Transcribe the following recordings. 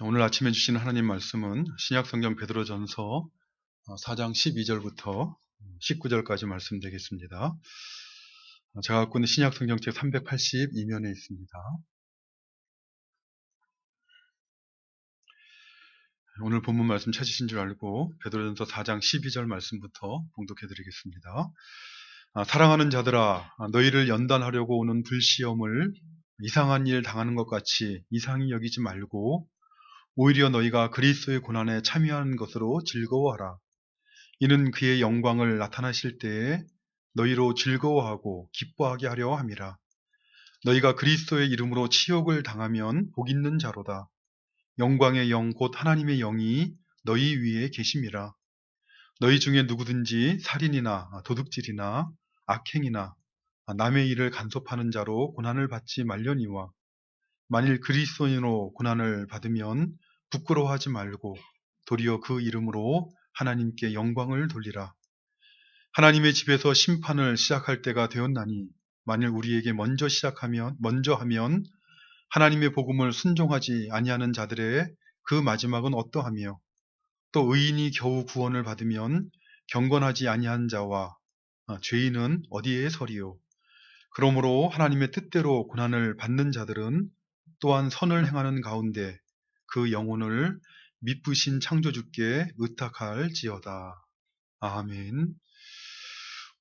오늘 아침에 주신 하나님 말씀은 신약성경 베드로전서 4장 12절부터 19절까지 말씀 되겠습니다. 제가 갖고 있는 신약성경책 382면에 있습니다. 오늘 본문 말씀 찾으신 줄 알고 베드로전서 4장 12절 말씀부터 봉독해 드리겠습니다. 사랑하는 자들아, 너희를 연단하려고 오는 불시험을 이상한 일 당하는 것 같이 이상히 여기지 말고 오히려 너희가 그리스도의 고난에 참여하는 것으로 즐거워하라. 이는 그의 영광을 나타나실 때에 너희로 즐거워하고 기뻐하게 하려 함이라. 너희가 그리스도의 이름으로 치욕을 당하면 복 있는 자로다. 영광의 영 곧 하나님의 영이 너희 위에 계심이라. 너희 중에 누구든지 살인이나 도둑질이나 악행이나 남의 일을 간섭하는 자로 고난을 받지 말려니와, 만일 그리스도인으로 고난을 받으면 부끄러워하지 말고 도리어 그 이름으로 하나님께 영광을 돌리라. 하나님의 집에서 심판을 시작할 때가 되었나니, 만일 우리에게 먼저 하면 하나님의 복음을 순종하지 아니하는 자들의 그 마지막은 어떠하며, 또 의인이 겨우 구원을 받으면 경건하지 아니한 자와 죄인은 어디에 서리요. 그러므로 하나님의 뜻대로 고난을 받는 자들은 또한 선을 행하는 가운데 그 영혼을 미쁘신 창조주께 의탁할지어다. 아멘.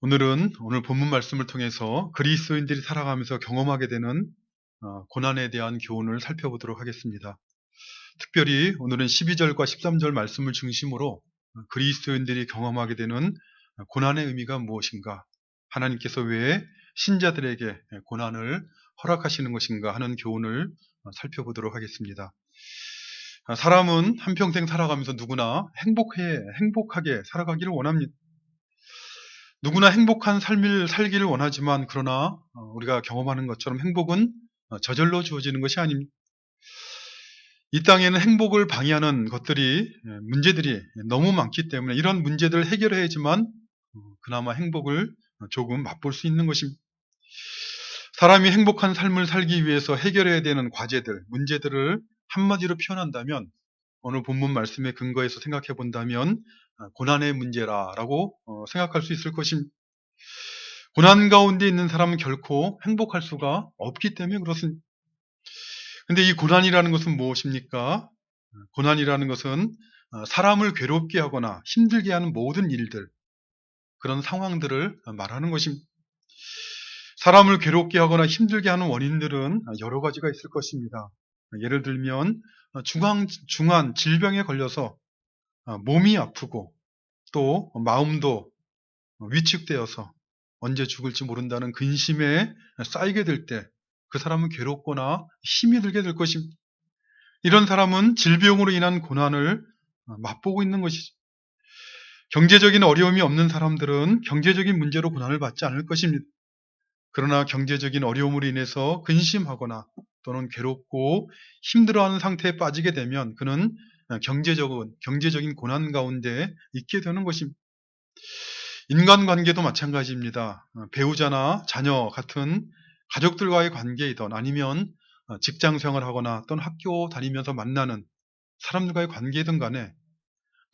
오늘 본문 말씀을 통해서 그리스도인들이 살아가면서 경험하게 되는 고난에 대한 교훈을 살펴보도록 하겠습니다. 특별히 오늘은 12절과 13절 말씀을 중심으로 그리스도인들이 경험하게 되는 고난의 의미가 무엇인가, 하나님께서 왜 신자들에게 고난을 허락하시는 것인가 하는 교훈을 살펴보도록 하겠습니다. 사람은 한평생 살아가면서 누구나 행복하게 살아가기를 원합니다. 누구나 행복한 삶을 살기를 원하지만, 그러나 우리가 경험하는 것처럼 행복은 저절로 주어지는 것이 아닙니다. 이 땅에는 행복을 방해하는 문제들이 너무 많기 때문에 이런 문제들을 해결해야지만 그나마 행복을 조금 맛볼 수 있는 것입니다. 사람이 행복한 삶을 살기 위해서 해결해야 되는 과제들, 문제들을 한마디로 표현한다면, 오늘 본문 말씀에 근거해서 생각해 본다면 고난의 문제라고 생각할 수 있을 것입니다. 고난 가운데 있는 사람은 결코 행복할 수가 없기 때문에 그렇습니다. 근데 이 고난이라는 것은 무엇입니까? 고난이라는 것은 사람을 괴롭게 하거나 힘들게 하는 모든 일들, 그런 상황들을 말하는 것입니다. 사람을 괴롭게 하거나 힘들게 하는 원인들은 여러 가지가 있을 것입니다. 예를 들면 중한 질병에 걸려서 몸이 아프고, 또 마음도 위축되어서 언제 죽을지 모른다는 근심에 쌓이게 될 때 그 사람은 괴롭거나 힘이 들게 될 것입니다. 이런 사람은 질병으로 인한 고난을 맛보고 있는 것이죠. 경제적인 어려움이 없는 사람들은 경제적인 문제로 고난을 받지 않을 것입니다. 그러나 경제적인 어려움으로 인해서 근심하거나 또는 괴롭고 힘들어하는 상태에 빠지게 되면 그는 경제적인 고난 가운데 있게 되는 것입니다. 인간관계도 마찬가지입니다. 배우자나 자녀 같은 가족들과의 관계이든, 아니면 직장 생활하거나 또는 학교 다니면서 만나는 사람들과의 관계이든 간에,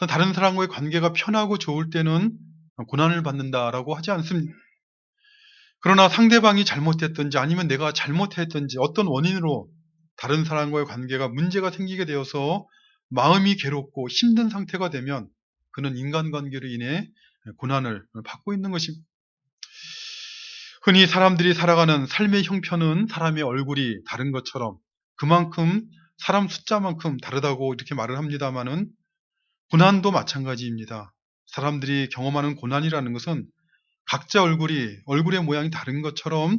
다른 사람과의 관계가 편하고 좋을 때는 고난을 받는다라고 하지 않습니다. 그러나 상대방이 잘못했든지 아니면 내가 잘못했든지 어떤 원인으로 다른 사람과의 관계가 문제가 생기게 되어서 마음이 괴롭고 힘든 상태가 되면 그는 인간관계로 인해 고난을 받고 있는 것입니다. 흔히 사람들이 살아가는 삶의 형편은 사람의 얼굴이 다른 것처럼 그만큼 사람 숫자만큼 다르다고 이렇게 말을 합니다마는, 고난도 마찬가지입니다. 사람들이 경험하는 고난이라는 것은 각자 얼굴의 모양이 다른 것처럼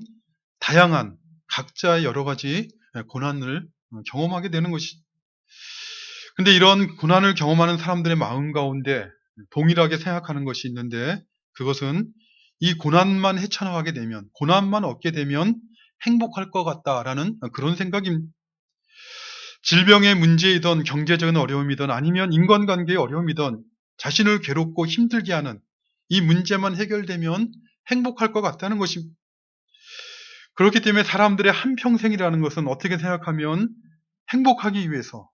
다양한 각자의 여러 가지 고난을 경험하게 되는 것이죠. 근데 이런 고난을 경험하는 사람들의 마음 가운데 동일하게 생각하는 것이 있는데, 그것은 이 고난만 헤쳐나가게 되면, 고난만 얻게 되면 행복할 것 같다라는 그런 생각입니다. 질병의 문제이든 경제적인 어려움이든 아니면 인간관계의 어려움이든 자신을 괴롭고 힘들게 하는 이 문제만 해결되면 행복할 것 같다는 것입니다. 그렇기 때문에 사람들의 한평생이라는 것은 어떻게 생각하면 행복하기 위해서,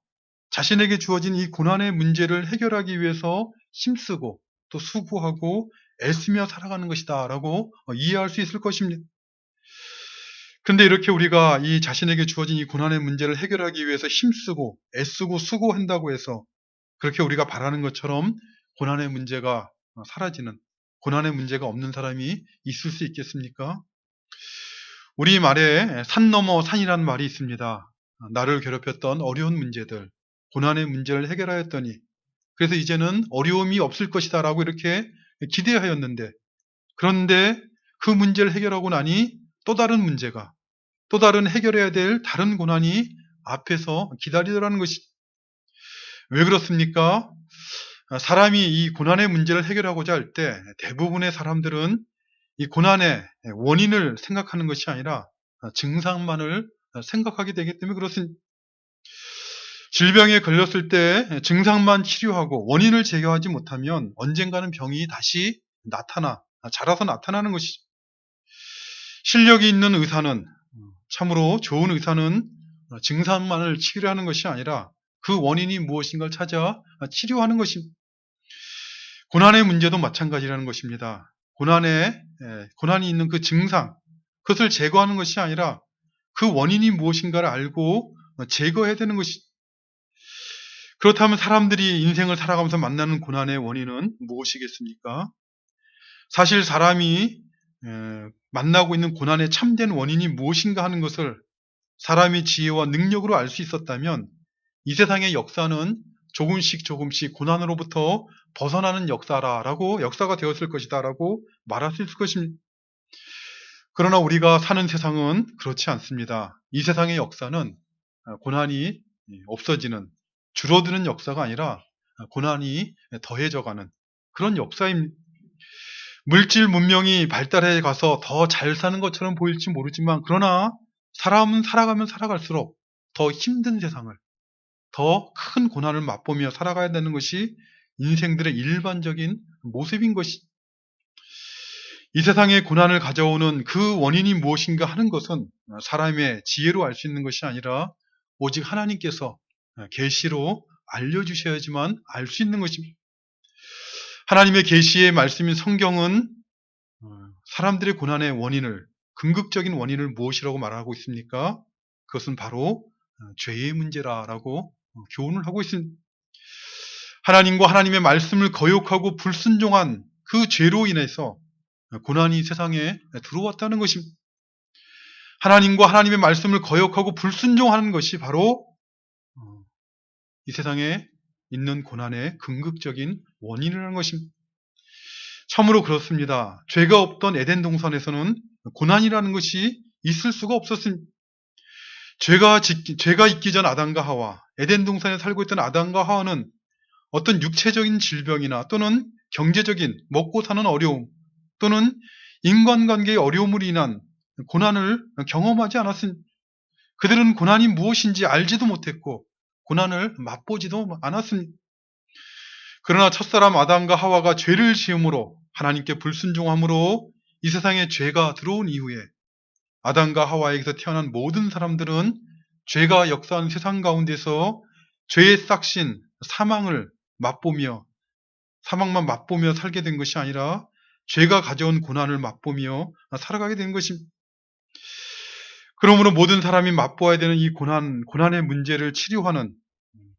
자신에게 주어진 이 고난의 문제를 해결하기 위해서 힘쓰고 또 수고하고 애쓰며 살아가는 것이다 라고 이해할 수 있을 것입니다. 그런데 이렇게 우리가 이 자신에게 주어진 이 고난의 문제를 해결하기 위해서 힘쓰고 애쓰고 수고한다고 해서 그렇게 우리가 바라는 것처럼 고난의 문제가 사라지는, 고난의 문제가 없는 사람이 있을 수 있겠습니까? 우리 말에 산 넘어 산이라는 말이 있습니다. 나를 괴롭혔던 어려운 문제들, 고난의 문제를 해결하였더니 그래서 이제는 어려움이 없을 것이다 라고 이렇게 기대하였는데, 그런데 그 문제를 해결하고 나니 또 다른 문제가, 또 다른 해결해야 될 다른 고난이 앞에서 기다리더라는 것이. 왜 그렇습니까? 사람이 이 고난의 문제를 해결하고자 할 때 대부분의 사람들은 이 고난의 원인을 생각하는 것이 아니라 증상만을 생각하게 되기 때문에 그렇습니다. 질병에 걸렸을 때 증상만 치료하고 원인을 제거하지 못하면 언젠가는 병이 다시 자라서 나타나는 것이죠. 실력이 있는 의사는, 참으로 좋은 의사는 증상만을 치료하는 것이 아니라 그 원인이 무엇인가를 찾아 치료하는 것입니다. 고난의 문제도 마찬가지라는 것입니다. 고난이 있는 그 증상, 그것을 제거하는 것이 아니라 그 원인이 무엇인가를 알고 제거해야 되는 것이. 그렇다면 사람들이 인생을 살아가면서 만나는 고난의 원인은 무엇이겠습니까? 사실 사람이 만나고 있는 고난의 참된 원인이 무엇인가 하는 것을 사람의 지혜와 능력으로 알 수 있었다면 이 세상의 역사는 조금씩 고난으로부터 벗어나는 역사가 되었을 것이다 라고 말할 수 있을 것입니다. 그러나 우리가 사는 세상은 그렇지 않습니다. 이 세상의 역사는 고난이 없어지는, 줄어드는 역사가 아니라 고난이 더해져가는 그런 역사입니다. 물질 문명이 발달해 가서 더 잘 사는 것처럼 보일지 모르지만, 그러나 사람은 살아가면 살아갈수록 더 힘든 세상을, 더 큰 고난을 맛보며 살아가야 되는 것이 인생들의 일반적인 모습인 것이. 이 세상에 고난을 가져오는 그 원인이 무엇인가 하는 것은 사람의 지혜로 알 수 있는 것이 아니라 오직 하나님께서 계시로 알려주셔야지만 알 수 있는 것입니다. 하나님의 계시의 말씀인 성경은 사람들의 고난의 원인을, 궁극적인 원인을 무엇이라고 말하고 있습니까? 그것은 바로 죄의 문제라고 교훈을 하고 있습니다. 하나님과 하나님의 말씀을 거역하고 불순종한 그 죄로 인해서 고난이 세상에 들어왔다는 것입니다. 하나님과 하나님의 말씀을 거역하고 불순종하는 것이 바로 이 세상에 있는 고난의 궁극적인 원인이라는 것입니다. 참으로 그렇습니다. 죄가 없던 에덴 동산에서는 고난이라는 것이 있을 수가 없었습니다. 죄가 있기 전 아담과 하와, 에덴 동산에 살고 있던 아담과 하와는 어떤 육체적인 질병이나 또는 경제적인 먹고 사는 어려움 또는 인간관계의 어려움으로 인한 고난을 경험하지 않았습니다. 그들은 고난이 무엇인지 알지도 못했고 고난을 맛보지도 않았습니다. 그러나 첫사람 아담과 하와가 죄를 지음으로, 하나님께 불순종함으로 이 세상에 죄가 들어온 이후에 아담과 하와에게서 태어난 모든 사람들은 죄가 역사하는 세상 가운데서 죄의 싹신, 사망만 맛보며 살게 된 것이 아니라 죄가 가져온 고난을 맛보며 살아가게 된 것입니다. 그러므로 모든 사람이 맛보아야 되는 이 고난의 문제를 치료하는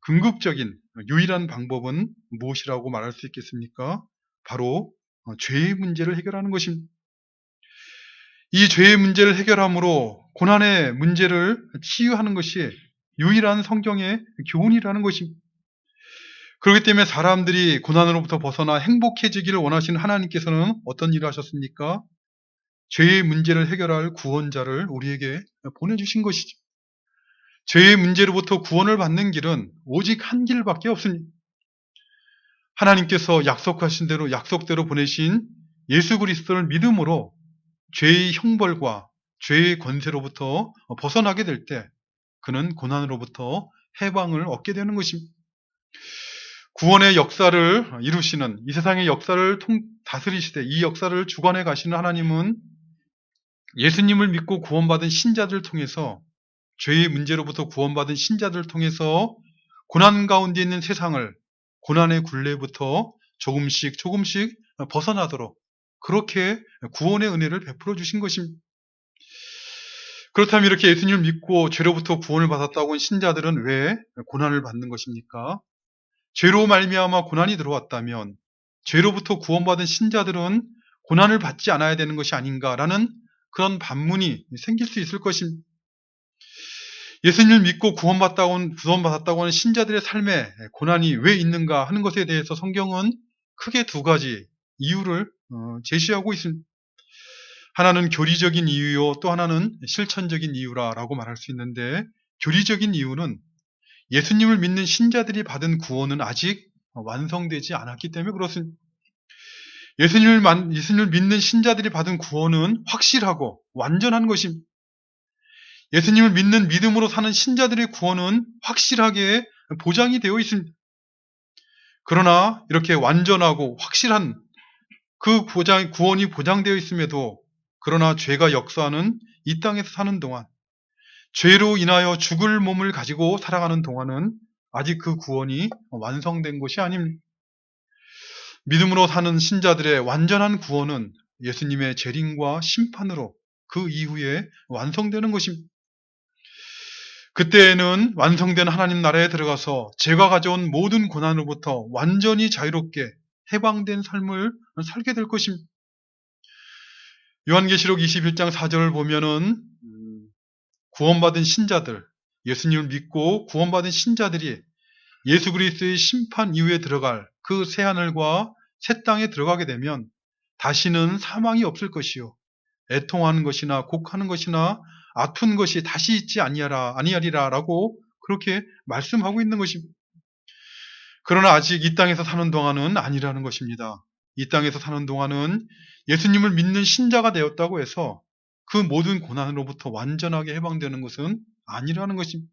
궁극적인 유일한 방법은 무엇이라고 말할 수 있겠습니까? 바로 죄의 문제를 해결하는 것입니다. 이 죄의 문제를 해결함으로 고난의 문제를 치유하는 것이 유일한 성경의 교훈이라는 것입니다. 그렇기 때문에 사람들이 고난으로부터 벗어나 행복해지기를 원하시는 하나님께서는 어떤 일을 하셨습니까? 죄의 문제를 해결할 구원자를 우리에게 보내주신 것이죠. 죄의 문제로부터 구원을 받는 길은 오직 한 길밖에 없습니다. 하나님께서 약속대로 보내신 예수 그리스도를 믿음으로 죄의 형벌과 죄의 권세로부터 벗어나게 될 때 그는 고난으로부터 해방을 얻게 되는 것입니다. 구원의 역사를 이루시는, 이 세상의 역사를 다스리시되 이 역사를 주관해 가시는 하나님은 예수님을 믿고 구원받은 신자들을 통해서, 죄의 문제로부터 구원받은 신자들을 통해서 고난 가운데 있는 세상을 고난의 굴레부터 조금씩 벗어나도록 그렇게 구원의 은혜를 베풀어 주신 것입니다. 그렇다면 이렇게 예수님을 믿고 죄로부터 구원을 받았다고 한 신자들은 왜 고난을 받는 것입니까? 죄로 말미암아 고난이 들어왔다면 죄로부터 구원받은 신자들은 고난을 받지 않아야 되는 것이 아닌가라는 그런 반문이 생길 수 있을 것입니다. 예수님을 믿고 구원받았다고 하는 신자들의 삶에 고난이 왜 있는가 하는 것에 대해서 성경은 크게 두 가지 이유를 제시하고 있습니다. 하나는 교리적인 이유요, 또 하나는 실천적인 이유라고 말할 수 있는데, 교리적인 이유는 예수님을 믿는 신자들이 받은 구원은 아직 완성되지 않았기 때문에 그렇습니다. 예수님을 믿는 신자들이 받은 구원은 확실하고 완전한 것입니다. 예수님을 믿는 믿음으로 사는 신자들의 구원은 확실하게 보장이 되어 있습니다. 그러나 이렇게 완전하고 확실한 그 구원이 보장되어 있음에도 그러나 죄가 역사하는 이 땅에서 사는 동안 죄로 인하여 죽을 몸을 가지고 살아가는 동안은 아직 그 구원이 완성된 것이 아닙니다. 믿음으로 사는 신자들의 완전한 구원은 예수님의 재림과 심판으로 그 이후에 완성되는 것입니다. 그때에는 완성된 하나님 나라에 들어가서 죄가 가져온 모든 고난으로부터 완전히 자유롭게 해방된 삶을 살게 될 것입니다. 요한계시록 21장 4절을 보면은 구원받은 신자들, 예수님을 믿고 구원받은 신자들이 예수 그리스도의 심판 이후에 들어갈 그 새하늘과 새 땅에 들어가게 되면 다시는 사망이 없을 것이요, 애통하는 것이나 곡하는 것이나 아픈 것이 다시 있지 아니하리라 라고 그렇게 말씀하고 있는 것입니다. 그러나 아직 이 땅에서 사는 동안은 아니라는 것입니다. 이 땅에서 사는 동안은 예수님을 믿는 신자가 되었다고 해서 그 모든 고난으로부터 완전하게 해방되는 것은 아니라는 것입니다.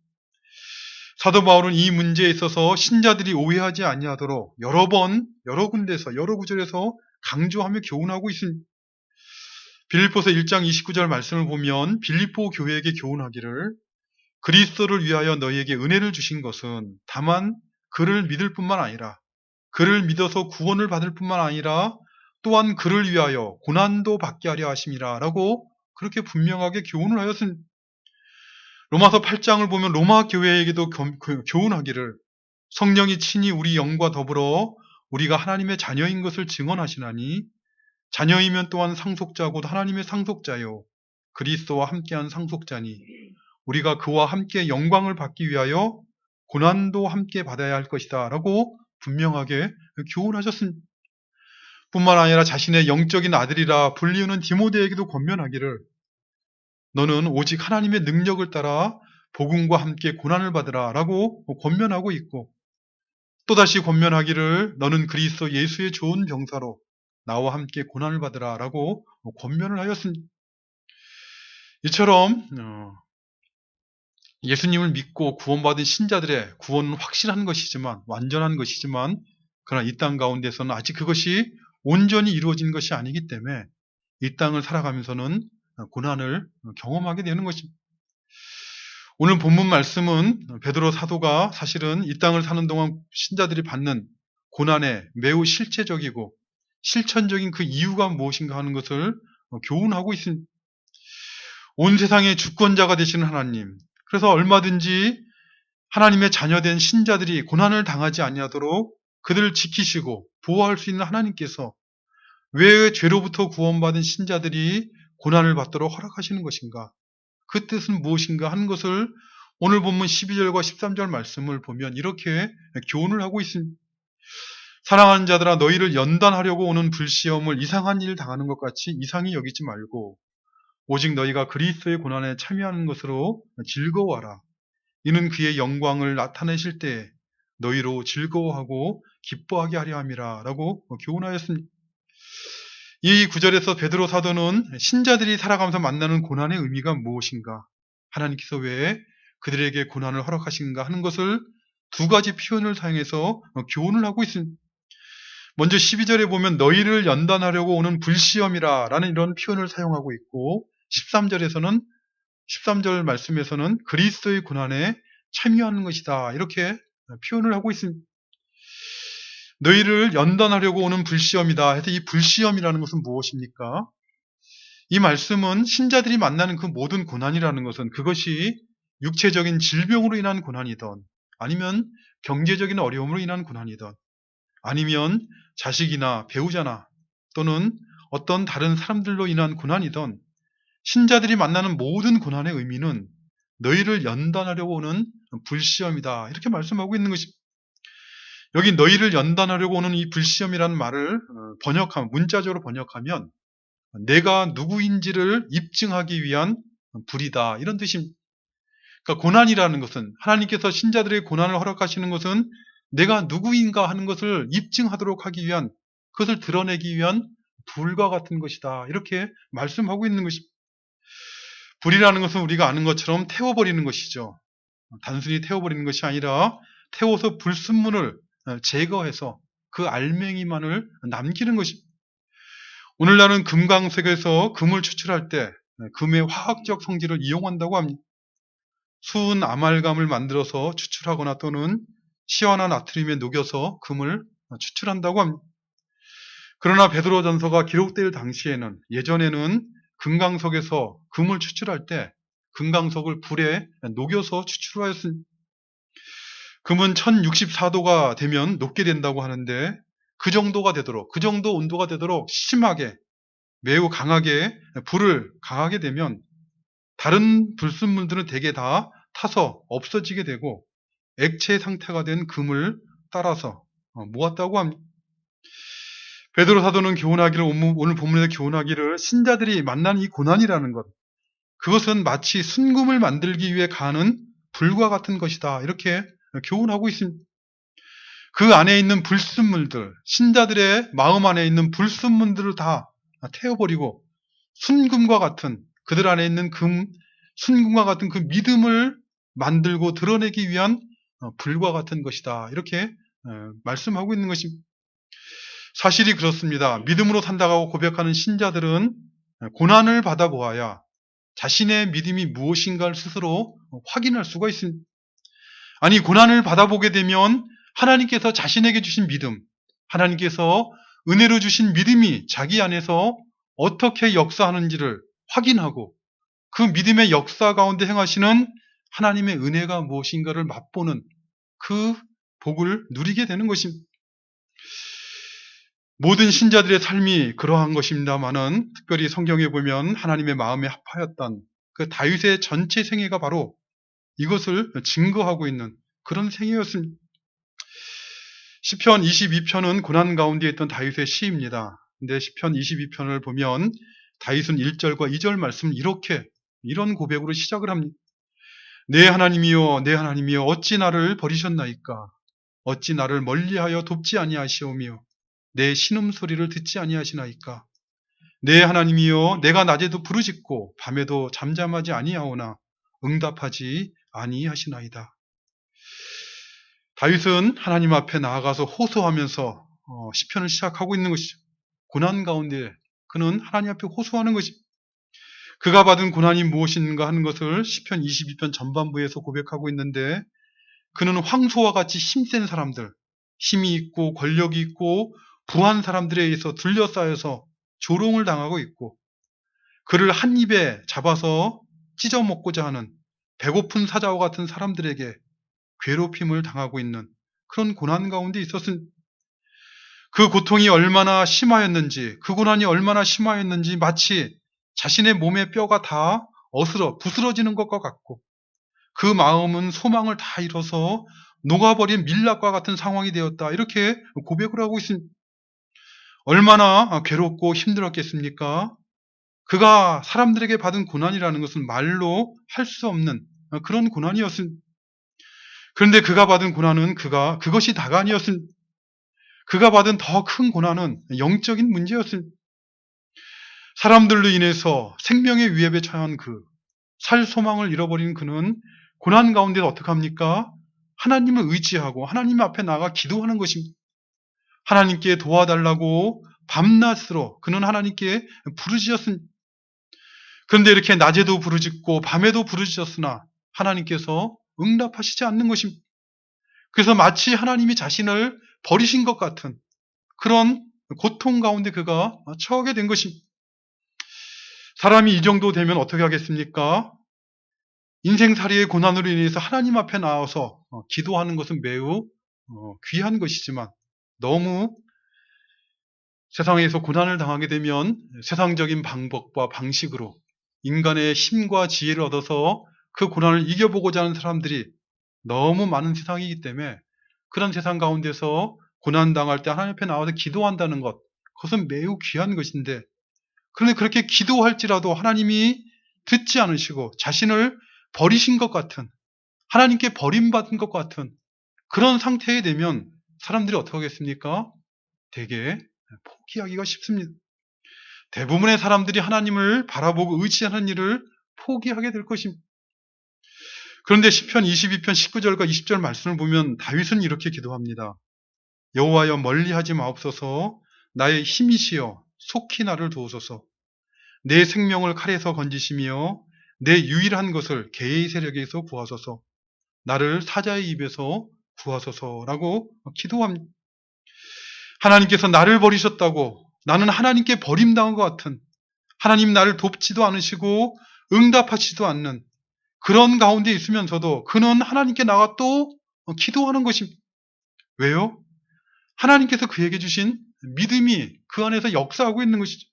사도 바울은 이 문제에 있어서 신자들이 오해하지 아니하도록 여러 군데서 여러 구절에서 강조하며 교훈하고 있습니다. 빌립보서 1장 29절 말씀을 보면 빌립보 교회에게 교훈하기를, 그리스도를 위하여 너희에게 은혜를 주신 것은 다만 그를 믿을 뿐만 아니라 그를 믿어서 구원을 받을 뿐만 아니라 또한 그를 위하여 고난도 받게 하려 하심이라 라고 그렇게 분명하게 교훈을 하였습니다. 로마서 8장을 보면 로마 교회에게도 교훈하기를, 성령이 친히 우리 영과 더불어 우리가 하나님의 자녀인 것을 증언하시나니 자녀이면 또한 상속자고 하나님의 상속자요 그리스도와 함께한 상속자니 우리가 그와 함께 영광을 받기 위하여 고난도 함께 받아야 할 것이다 라고 분명하게 교훈하셨습니다. 뿐만 아니라 자신의 영적인 아들이라 불리우는 디모데에게도 권면하기를, 너는 오직 하나님의 능력을 따라 복음과 함께 고난을 받으라 라고 권면하고 있고, 또다시 권면하기를 너는 그리스도 예수의 좋은 병사로 나와 함께 고난을 받으라 라고 권면을 하였습니다. 이처럼 예수님을 믿고 구원받은 신자들의 구원은 확실한 것이지만, 완전한 것이지만, 그러나 이 땅 가운데서는 아직 그것이 온전히 이루어진 것이 아니기 때문에 이 땅을 살아가면서는 고난을 경험하게 되는 것입니다. 오늘 본문 말씀은 베드로 사도가 사실은 이 땅을 사는 동안 신자들이 받는 고난의 매우 실제적이고 실천적인 그 이유가 무엇인가 하는 것을 교훈하고 있습니다. 온 세상의 주권자가 되시는 하나님, 그래서 얼마든지 하나님의 자녀된 신자들이 고난을 당하지 아니하도록 그들을 지키시고 보호할 수 있는 하나님께서 왜 죄로부터 구원받은 신자들이 고난을 받도록 허락하시는 것인가, 그 뜻은 무엇인가 하는 것을 오늘 본문 12절과 13절 말씀을 보면 이렇게 교훈을 하고 있습니다. 사랑하는 자들아, 너희를 연단하려고 오는 불시험을 이상한 일 당하는 것 같이 이상히 여기지 말고 오직 너희가 그리스도의 고난에 참여하는 것으로 즐거워하라. 이는 그의 영광을 나타내실 때 너희로 즐거워하고 기뻐하게 하려 함이라 라고 교훈하였습니다. 이 구절에서 베드로 사도는 신자들이 살아가면서 만나는 고난의 의미가 무엇인가, 하나님께서 왜 그들에게 고난을 허락하신가 하는 것을 두 가지 표현을 사용해서 교훈을 하고 있습니다. 먼저 12절에 보면 너희를 연단하려고 오는 불시험이라 라는 이런 표현을 사용하고 있고, 13절 말씀에서는 그리스도의 고난에 참여하는 것이다 이렇게 표현을 하고 있습니다. 너희를 연단하려고 오는 불시험이다 해서 이 불시험이라는 것은 무엇입니까? 이 말씀은 신자들이 만나는 그 모든 고난이라는 것은 그것이 육체적인 질병으로 인한 고난이든 아니면 경제적인 어려움으로 인한 고난이든 아니면 자식이나 배우자나 또는 어떤 다른 사람들로 인한 고난이든 신자들이 만나는 모든 고난의 의미는 너희를 연단하려고 오는 불시험이다. 이렇게 말씀하고 있는 것입니다. 여기 너희를 연단하려고 오는 이 불시험이라는 말을 문자적으로 번역하면 내가 누구인지를 입증하기 위한 불이다. 이런 뜻입니다. 그러니까 고난이라는 것은 하나님께서 신자들의 고난을 허락하시는 것은 내가 누구인가 하는 것을 입증하도록 하기 위한 그것을 드러내기 위한 불과 같은 것이다. 이렇게 말씀하고 있는 것입니다. 불이라는 것은 우리가 아는 것처럼 태워버리는 것이죠. 단순히 태워버리는 것이 아니라 태워서 불순물을 제거해서 그 알맹이만을 남기는 것입니다. 오늘날은 금강석에서 금을 추출할 때 금의 화학적 성질을 이용한다고 합니다. 수은 아말감을 만들어서 추출하거나 또는 시원한 나트륨에 녹여서 금을 추출한다고 합니다. 그러나 베드로전서가 기록될 당시에는 예전에는 금강석에서 금을 추출할 때 금강석을 불에 녹여서 추출하였습니다. 금은 1064도가 되면 녹게 된다고 하는데 그 정도가 되도록, 그 정도 온도가 되도록 심하게 매우 강하게 불을 강하게 되면 다른 불순물들은 대개 다 타서 없어지게 되고 액체 상태가 된 금을 따라서 모았다고 합니다. 베드로 사도는 교훈하기를 오늘 본문에서 교훈하기를 신자들이 만난 이 고난이라는 것 그것은 마치 순금을 만들기 위해 가는 불과 같은 것이다. 이렇게 교훈하고 있습니다. 그 안에 있는 불순물들, 신자들의 마음 안에 있는 불순물들을 다 태워버리고 순금과 같은 그들 안에 있는 순금과 같은 그 믿음을 만들고 드러내기 위한 불과 같은 것이다. 이렇게 말씀하고 있는 것입니다. 사실이 그렇습니다. 믿음으로 산다고 고백하는 신자들은 고난을 받아보아야 자신의 믿음이 무엇인가를 스스로 확인할 수가 있습니다. 아니, 고난을 받아보게 되면 하나님께서 자신에게 주신 믿음, 하나님께서 은혜로 주신 믿음이 자기 안에서 어떻게 역사하는지를 확인하고 그 믿음의 역사 가운데 행하시는 하나님의 은혜가 무엇인가를 맛보는 그 복을 누리게 되는 것입니다. 모든 신자들의 삶이 그러한 것입니다만은 특별히 성경에 보면 하나님의 마음에 합하였던 그 다윗의 전체 생애가 바로 이것을 증거하고 있는 그런 생애였습니다. 시편 22편은 고난 가운데 있던 다윗의 시입니다. 근데 시편 22편을 보면 다윗은 1절과 2절 말씀 이런 고백으로 시작을 합니다. 내 하나님이여 내 하나님이여 어찌 나를 버리셨나이까 어찌 나를 멀리하여 돕지 아니하시오며 내 신음소리를 듣지 아니하시나이까 내 하나님이여 내가 낮에도 부르짖고 밤에도 잠잠하지 아니하오나 응답하지 아니하시나이다. 다윗은 하나님 앞에 나아가서 호소하면서 시편을 시작하고 있는 것이죠. 고난 가운데 그는 하나님 앞에 호소하는 것입니다. 그가 받은 고난이 무엇인가 하는 것을 시편 22편 전반부에서 고백하고 있는데 그는 황소와 같이 힘센 사람들, 힘이 있고 권력이 있고 부한 사람들에 의해서 둘러싸여서 조롱을 당하고 있고 그를 한 입에 잡아서 찢어먹고자 하는 배고픈 사자와 같은 사람들에게 괴롭힘을 당하고 있는 그런 고난 가운데 있었은 그 고통이 얼마나 심하였는지 그 고난이 얼마나 심하였는지 마치 자신의 몸의 뼈가 다 부스러지는 것과 같고 그 마음은 소망을 다 잃어서 녹아버린 밀랍과 같은 상황이 되었다. 이렇게 고백을 하고 있습니다. 얼마나 괴롭고 힘들었겠습니까? 그가 사람들에게 받은 고난이라는 것은 말로 할 수 없는 그런 고난이었습니다. 그런데 그가 받은 고난은 그것이 다가 아니었습니다. 그가 받은 더 큰 고난은 영적인 문제였습니다. 사람들로 인해서 생명의 위협에 처한 살 소망을 잃어버린 그는 고난 가운데 어떻게 합니까? 하나님을 의지하고 하나님 앞에 나가 기도하는 것입니다. 하나님께 도와달라고 밤낮으로 그는 하나님께 부르짖었습니다. 그런데 이렇게 낮에도 부르짖고 밤에도 부르짖었으나 하나님께서 응답하시지 않는 것입니다. 그래서 마치 하나님이 자신을 버리신 것 같은 그런 고통 가운데 그가 처하게 된 것입니다. 사람이 이 정도 되면 어떻게 하겠습니까? 인생살이의 고난으로 인해서 하나님 앞에 나와서 기도하는 것은 매우 귀한 것이지만 너무 세상에서 고난을 당하게 되면 세상적인 방법과 방식으로 인간의 힘과 지혜를 얻어서 그 고난을 이겨보고자 하는 사람들이 너무 많은 세상이기 때문에 그런 세상 가운데서 고난당할 때 하나님 앞에 나와서 기도한다는 것, 그것은 매우 귀한 것인데, 그런데 그렇게 기도할지라도 하나님이 듣지 않으시고 자신을 버리신 것 같은, 하나님께 버림받은 것 같은 그런 상태에 되면 사람들이 어떻게 하겠습니까? 되게 포기하기가 쉽습니다. 대부분의 사람들이 하나님을 바라보고 의지하는 일을 포기하게 될 것입니다. 그런데 시편 22편 19절과 20절 말씀을 보면 다윗은 이렇게 기도합니다. 여호와여 멀리하지 마옵소서. 나의 힘이시여 속히 나를 도우소서. 내 생명을 칼에서 건지시며 내 유일한 것을 개의 세력에서 구하소서. 나를 사자의 입에서 구하소서라고 기도합니다. 하나님께서 나를 버리셨다고, 나는 하나님께 버림당한 것 같은, 하나님 나를 돕지도 않으시고 응답하시지도 않는 그런 가운데 있으면서도 그는 하나님께 나가 또 기도하는 것입니다. 왜요? 하나님께서 그에게 주신 믿음이 그 안에서 역사하고 있는 것이죠.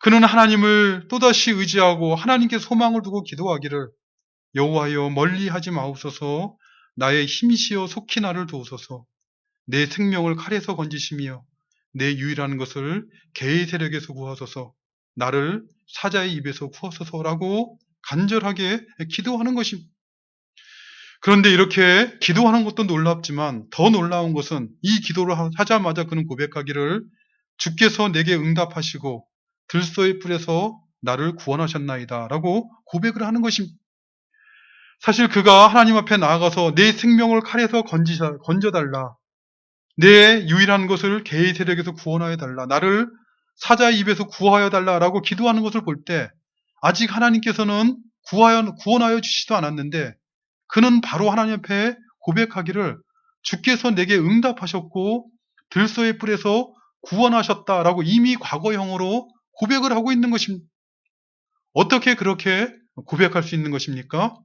그는 하나님을 또다시 의지하고 하나님께 소망을 두고 기도하기를, 여호와여 멀리하지 마옵소서. 나의 힘이시여 속히 나를 도우소서. 내 생명을 칼에서 건지시며 내 유일한 것을 개의 세력에서 구하소서. 나를 사자의 입에서 구하소서라고 간절하게 기도하는 것입니다. 그런데 이렇게 기도하는 것도 놀랍지만 더 놀라운 것은 이 기도를 하자마자 그는 고백하기를, 주께서 내게 응답하시고 들소의 뿔에서 나를 구원하셨나이다 라고 고백을 하는 것입니다. 사실 그가 하나님 앞에 나아가서 내 생명을 칼에서 건져달라, 내 유일한 것을 개의 세력에서 구원하여 달라, 나를 사자의 입에서 구하여 달라라고 기도하는 것을 볼 때 아직 하나님께서는 구원하여 주시지도 않았는데 그는 바로 하나님 앞에 고백하기를, 주께서 내게 응답하셨고 들소의 뿔에서 구원하셨다라고 이미 과거형으로 고백을 하고 있는 것입니다. 어떻게 그렇게 고백할 수 있는 것입니까?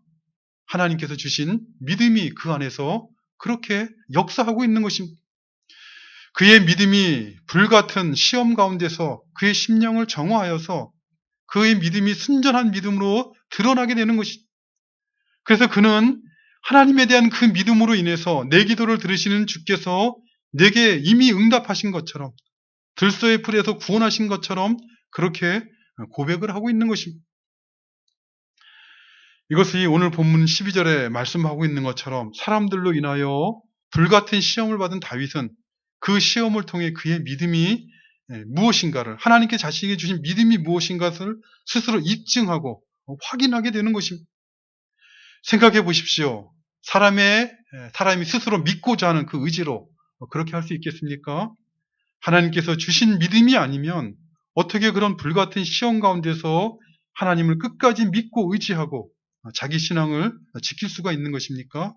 하나님께서 주신 믿음이 그 안에서 그렇게 역사하고 있는 것입니다. 그의 믿음이 불같은 시험 가운데서 그의 심령을 정화하여서 그의 믿음이 순전한 믿음으로 드러나게 되는 것이죠. 그래서 그는 하나님에 대한 그 믿음으로 인해서 내 기도를 들으시는 주께서 내게 이미 응답하신 것처럼, 들소의 풀에서 구원하신 것처럼 그렇게 고백을 하고 있는 것입니다. 이것이 오늘 본문 12절에 말씀하고 있는 것처럼 사람들로 인하여 불같은 시험을 받은 다윗은 그 시험을 통해 그의 믿음이 무엇인가를, 하나님께 자신에게 주신 믿음이 무엇인가를 스스로 입증하고 확인하게 되는 것입니다. 생각해 보십시오. 사람이 스스로 믿고자 하는 그 의지로 그렇게 할 수 있겠습니까? 하나님께서 주신 믿음이 아니면 어떻게 그런 불같은 시험 가운데서 하나님을 끝까지 믿고 의지하고 자기 신앙을 지킬 수가 있는 것입니까?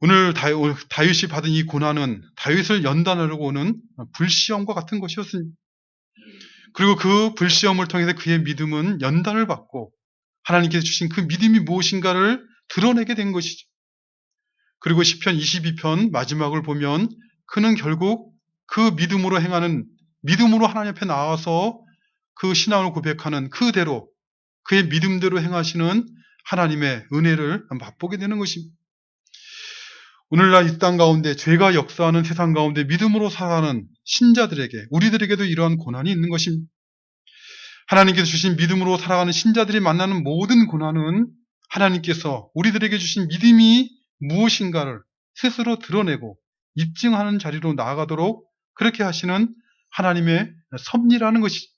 오늘 다윗이 받은 이 고난은 다윗을 연단하려고 오는 불시험과 같은 것이었습니다. 그리고 그 불시험을 통해서 그의 믿음은 연단을 받고 하나님께서 주신 그 믿음이 무엇인가를 드러내게 된 것이죠. 그리고 시편 22편 마지막을 보면 그는 결국 그 믿음으로 하나님 앞에 나와서 그 신앙을 고백하는 그대로 그의 믿음대로 행하시는 하나님의 은혜를 맛보게 되는 것입니다. 오늘날 이 땅 가운데 죄가 역사하는 세상 가운데 믿음으로 살아가는 신자들에게, 우리들에게도 이러한 고난이 있는 것입니다. 하나님께서 주신 믿음으로 살아가는 신자들이 만나는 모든 고난은 하나님께서 우리들에게 주신 믿음이 무엇인가를 스스로 드러내고 입증하는 자리로 나아가도록 그렇게 하시는 하나님의 섭리라는 것이죠.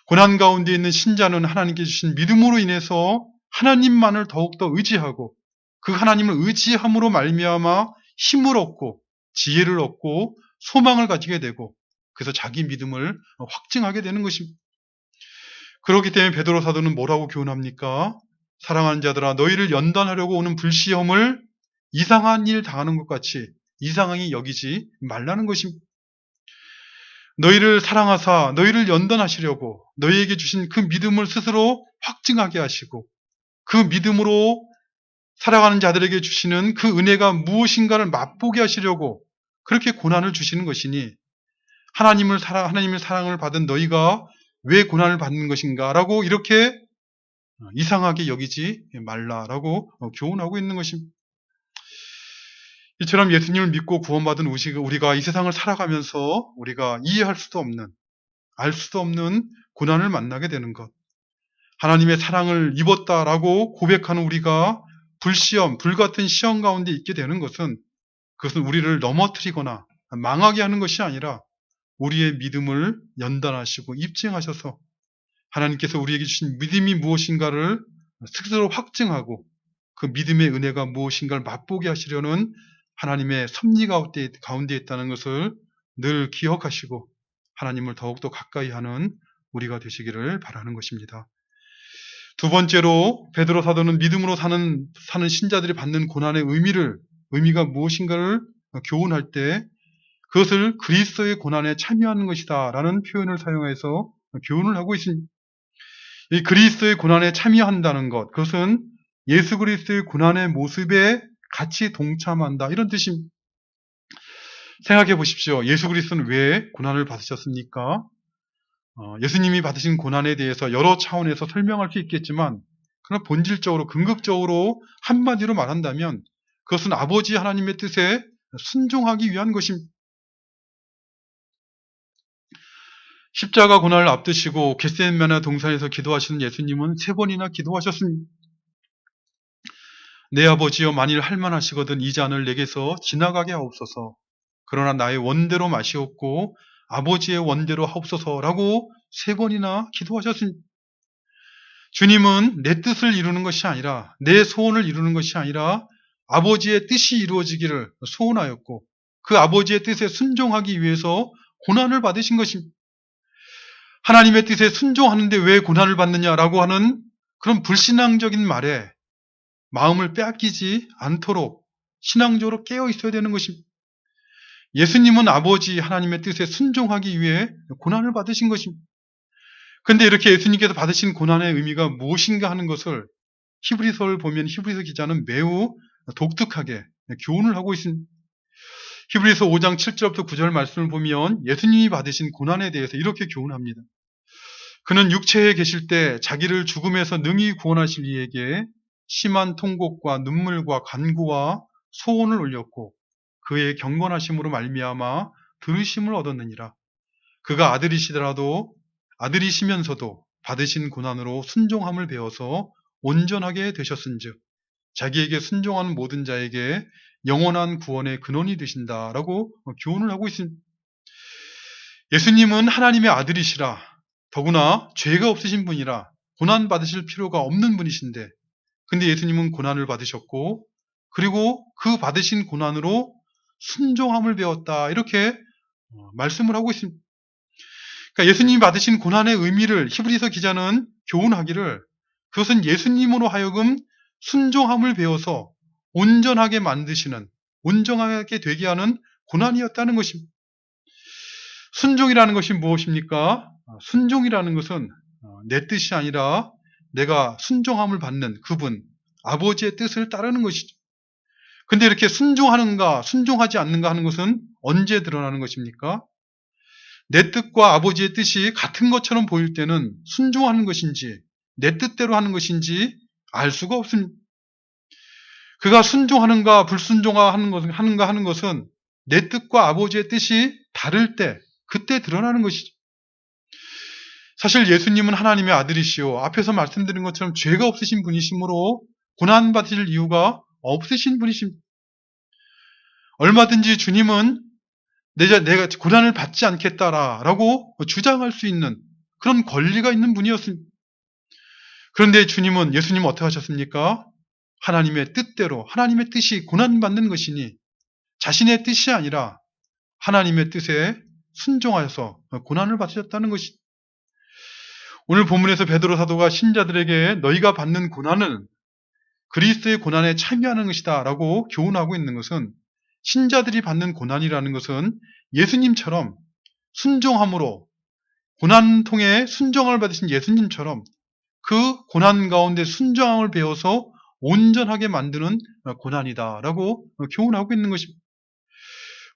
고난 가운데 있는 신자는 하나님께 주신 믿음으로 인해서 하나님만을 더욱더 의지하고 그 하나님을 의지함으로 말미암아 힘을 얻고 지혜를 얻고 소망을 가지게 되고 그래서 자기 믿음을 확증하게 되는 것입니다. 그렇기 때문에 베드로 사도는 뭐라고 교훈합니까? 사랑하는 자들아, 너희를 연단하려고 오는 불시험을 이상한 일 당하는 것 같이 이상하게 여기지 말라는 것입니다. 너희를 사랑하사 너희를 연단하시려고 너희에게 주신 그 믿음을 스스로 확증하게 하시고 그 믿음으로 살아가는 자들에게 주시는 그 은혜가 무엇인가를 맛보게 하시려고 그렇게 고난을 주시는 것이니 하나님의 사랑을 받은 너희가 왜 고난을 받는 것인가 라고 이렇게 이상하게 여기지 말라라고 교훈하고 있는 것입니다. 이처럼 예수님을 믿고 구원받은 우리가 이 세상을 살아가면서 우리가 이해할 수도 없는, 알 수도 없는 고난을 만나게 되는 것. 하나님의 사랑을 입었다라고 고백하는 우리가 불같은 시험 가운데 있게 되는 것은 그것은 우리를 넘어뜨리거나 망하게 하는 것이 아니라 우리의 믿음을 연단하시고 입증하셔서 하나님께서 우리에게 주신 믿음이 무엇인가를 스스로 확증하고 그 믿음의 은혜가 무엇인가를 맛보게 하시려는 하나님의 섭리 가운데 있다는 것을 늘 기억하시고 하나님을 더욱더 가까이 하는 우리가 되시기를 바라는 것입니다. 두 번째로 베드로 사도는 믿음으로 사는 신자들이 받는 고난의 의미가 무엇인가를 교훈할 때 그것을 그리스도의 고난에 참여하는 것이다 라는 표현을 사용해서 교훈을 하고 있습니다. 이 그리스도의 고난에 참여한다는 것, 그것은 예수 그리스도의 고난의 모습에 같이 동참한다 이런 뜻입니다. 생각해 보십시오. 예수 그리스도는 왜 고난을 받으셨습니까? 예수님이 받으신 고난에 대해서 여러 차원에서 설명할 수 있겠지만 그러나 본질적으로 궁극적으로 한마디로 말한다면 그것은 아버지 하나님의 뜻에 순종하기 위한 것입니다. 십자가 고난을 앞두시고 겟세마네 동산에서 기도하시는 예수님은 3번이나 기도하셨습니다. 내 아버지여 만일 할만하시거든 이 잔을 내게서 지나가게 하옵소서. 그러나 나의 원대로 마시옵고 아버지의 원대로 하옵소서라고 3번이나 기도하셨습니다. 주님은 내 뜻을 이루는 것이 아니라 내 소원을 이루는 것이 아니라 아버지의 뜻이 이루어지기를 소원하였고 그 아버지의 뜻에 순종하기 위해서 고난을 받으신 것입니다. 하나님의 뜻에 순종하는데 왜 고난을 받느냐라고 하는 그런 불신앙적인 말에 마음을 빼앗기지 않도록 신앙적으로 깨어 있어야 되는 것입니다. 예수님은 아버지 하나님의 뜻에 순종하기 위해 고난을 받으신 것입니다. 그런데 이렇게 예수님께서 받으신 고난의 의미가 무엇인가 하는 것을 히브리서를 보면 히브리서 기자는 매우 독특하게 교훈을 하고 있습니다. 히브리서 5장 7절부터 9절 말씀을 보면 예수님이 받으신 고난에 대해서 이렇게 교훈합니다. 그는 육체에 계실 때 자기를 죽음에서 능히 구원하실 이에게 심한 통곡과 눈물과 간구와 소원을 올렸고 그의 경건하심으로 말미암아 들으심을 얻었느니라. 그가 아들이시면서도 받으신 고난으로 순종함을 배워서 온전하게 되셨은즉 자기에게 순종하는 모든 자에게 영원한 구원의 근원이 되신다라고 교훈을 하고 있습니다. 예수님은 하나님의 아들이시라 더구나 죄가 없으신 분이라 고난 받으실 필요가 없는 분이신데 근데 예수님은 고난을 받으셨고 그리고 그 받으신 고난으로 순종함을 배웠다 이렇게 말씀을 하고 있습니다. 그러니까 예수님이 받으신 고난의 의미를 히브리서 기자는 교훈하기를 그것은 예수님으로 하여금 순종함을 배워서 온전하게 만드시는 온전하게 되게 하는 고난이었다는 것입니다. 순종이라는 것이 무엇입니까? 순종이라는 것은 내 뜻이 아니라 내가 순종함을 받는 그분, 아버지의 뜻을 따르는 것이죠. 근데 이렇게 순종하는가, 순종하지 않는가 하는 것은 언제 드러나는 것입니까? 내 뜻과 아버지의 뜻이 같은 것처럼 보일 때는 순종하는 것인지, 내 뜻대로 하는 것인지 알 수가 없습니다. 그가 순종하는가, 불순종하는가 하는 것은 내 뜻과 아버지의 뜻이 다를 때, 그때 드러나는 것이죠. 사실 예수님은 하나님의 아들이시오. 앞에서 말씀드린 것처럼 죄가 없으신 분이시므로 고난받으실 이유가 없으신 분이십니다. 얼마든지 주님은 내가 고난을 받지 않겠다라고 주장할 수 있는 그런 권리가 있는 분이었습니다. 그런데 예수님은 어떻게 하셨습니까? 하나님의 뜻대로, 하나님의 뜻이 고난받는 것이니 자신의 뜻이 아니라 하나님의 뜻에 순종하여서 고난을 받으셨다는 것이죠. 오늘 본문에서 베드로 사도가 신자들에게 너희가 받는 고난은 그리스도의 고난에 참여하는 것이다 라고 교훈하고 있는 것은, 신자들이 받는 고난이라는 것은 예수님처럼 순종함으로, 고난 통해 순종을 받으신 예수님처럼 그 고난 가운데 순종함을 배워서 온전하게 만드는 고난이다 라고 교훈하고 있는 것입니다.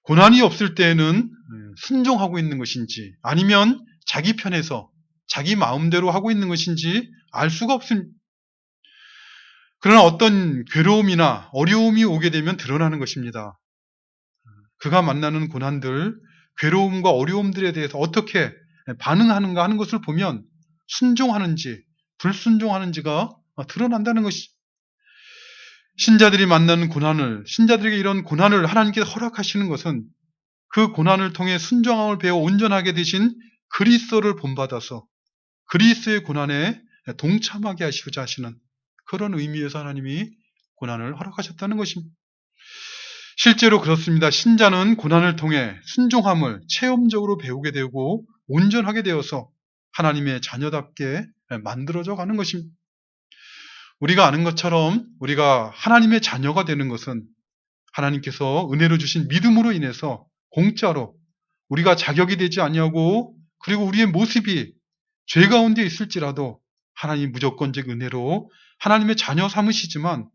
고난이 없을 때에는 순종하고 있는 것인지 아니면 자기 편에서 자기 마음대로 하고 있는 것인지 알 수가 없습니다. 그러나 어떤 괴로움이나 어려움이 오게 되면 드러나는 것입니다. 그가 만나는 고난들, 괴로움과 어려움들에 대해서 어떻게 반응하는가 하는 것을 보면 순종하는지 불순종하는지가 드러난다는 것이죠. 신자들이 만나는 고난을, 신자들에게 이런 고난을 하나님께서 허락하시는 것은 그 고난을 통해 순종함을 배워 온전하게 되신 그리스도를 본받아서 그리스도의 고난에 동참하게 하시고자 하시는 그런 의미에서 하나님이 고난을 허락하셨다는 것입니다. 실제로 그렇습니다. 신자는 고난을 통해 순종함을 체험적으로 배우게 되고 온전하게 되어서 하나님의 자녀답게 만들어져 가는 것입니다. 우리가 아는 것처럼 우리가 하나님의 자녀가 되는 것은 하나님께서 은혜로 주신 믿음으로 인해서 공짜로 우리가 자격이 되지 아니하고, 그리고 우리의 모습이 죄 가운데 있을지라도 하나님 무조건적 은혜로 하나님의 자녀 삼으시지만,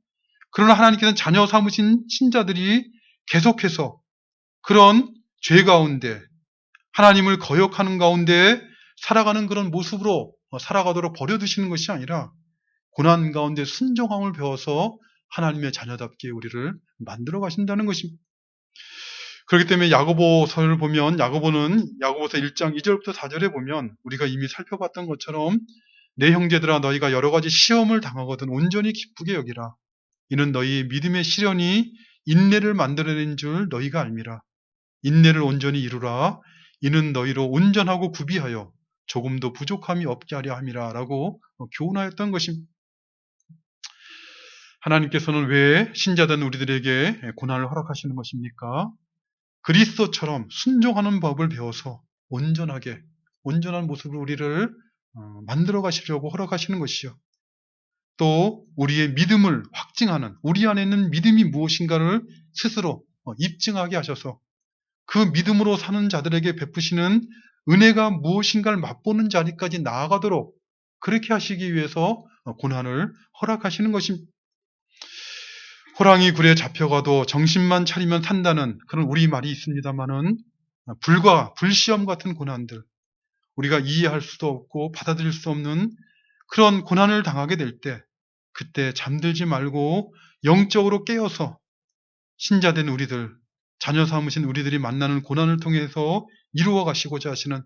그러나 하나님께서는 자녀 삼으신 신자들이 계속해서 그런 죄 가운데 하나님을 거역하는 가운데 살아가는 그런 모습으로 살아가도록 버려두시는 것이 아니라 고난 가운데 순종함을 배워서 하나님의 자녀답게 우리를 만들어 가신다는 것입니다. 그렇기 때문에 야고보서를 보면, 야고보서 1장 2절부터 4절에 보면 우리가 이미 살펴봤던 것처럼 내 형제들아 너희가 여러 가지 시험을 당하거든 온전히 기쁘게 여기라. 이는 너희 믿음의 시련이 인내를 만들어낸 줄 너희가 알미라. 인내를 온전히 이루라. 이는 너희로 온전하고 구비하여 조금도 부족함이 없게 하려 함이라 라고 교훈하였던 것입니다. 하나님께서는 왜 신자된 우리들에게 고난을 허락하시는 것입니까? 그리스도처럼 순종하는 법을 배워서 온전한 모습으로 우리를 만들어 가시려고 허락하시는 것이요. 또 우리의 믿음을 확증하는, 우리 안에 있는 믿음이 무엇인가를 스스로 입증하게 하셔서 그 믿음으로 사는 자들에게 베푸시는 은혜가 무엇인가를 맛보는 자리까지 나아가도록 그렇게 하시기 위해서 고난을 허락하시는 것입니다. 호랑이 굴에 잡혀가도 정신만 차리면 산다는 그런 우리말이 있습니다만은, 불시험 같은 고난들, 우리가 이해할 수도 없고 받아들일 수 없는 그런 고난을 당하게 될 때, 그때 잠들지 말고 영적으로 깨어서 신자된 우리들, 자녀 삼으신 우리들이 만나는 고난을 통해서 이루어 가시고자 하시는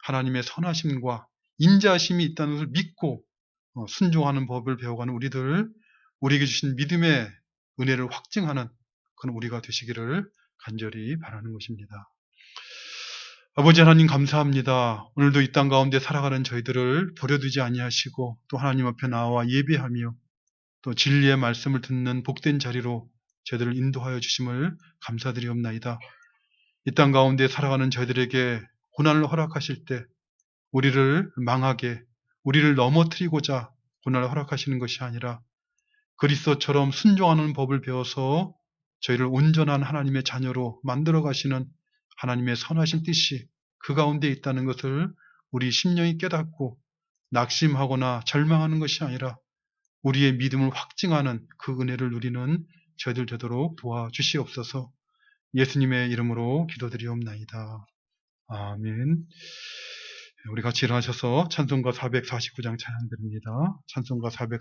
하나님의 선하심과 인자하심이 있다는 것을 믿고 순종하는 법을 배워가는 우리들, 우리에게 주신 믿음의 은혜를 확증하는 그런 우리가 되시기를 간절히 바라는 것입니다. 아버지 하나님 감사합니다. 오늘도 이 땅 가운데 살아가는 저희들을 버려두지 아니하시고 또 하나님 앞에 나와 예배하며 또 진리의 말씀을 듣는 복된 자리로 저희들을 인도하여 주심을 감사드리옵나이다. 이 땅 가운데 살아가는 저희들에게 고난을 허락하실 때 우리를 망하게, 우리를 넘어뜨리고자 고난을 허락하시는 것이 아니라 그리스도처럼 순종하는 법을 배워서 저희를 온전한 하나님의 자녀로 만들어 가시는 하나님의 선하신 뜻이 그 가운데 있다는 것을 우리 심령이 깨닫고 낙심하거나 절망하는 것이 아니라 우리의 믿음을 확증하는 그 은혜를 누리는 저희들 되도록 도와주시옵소서. 예수님의 이름으로 기도드리옵나이다. 아멘. 우리 같이 일어나셔서 찬송가 449장 찬양 드립니다. 찬송가 449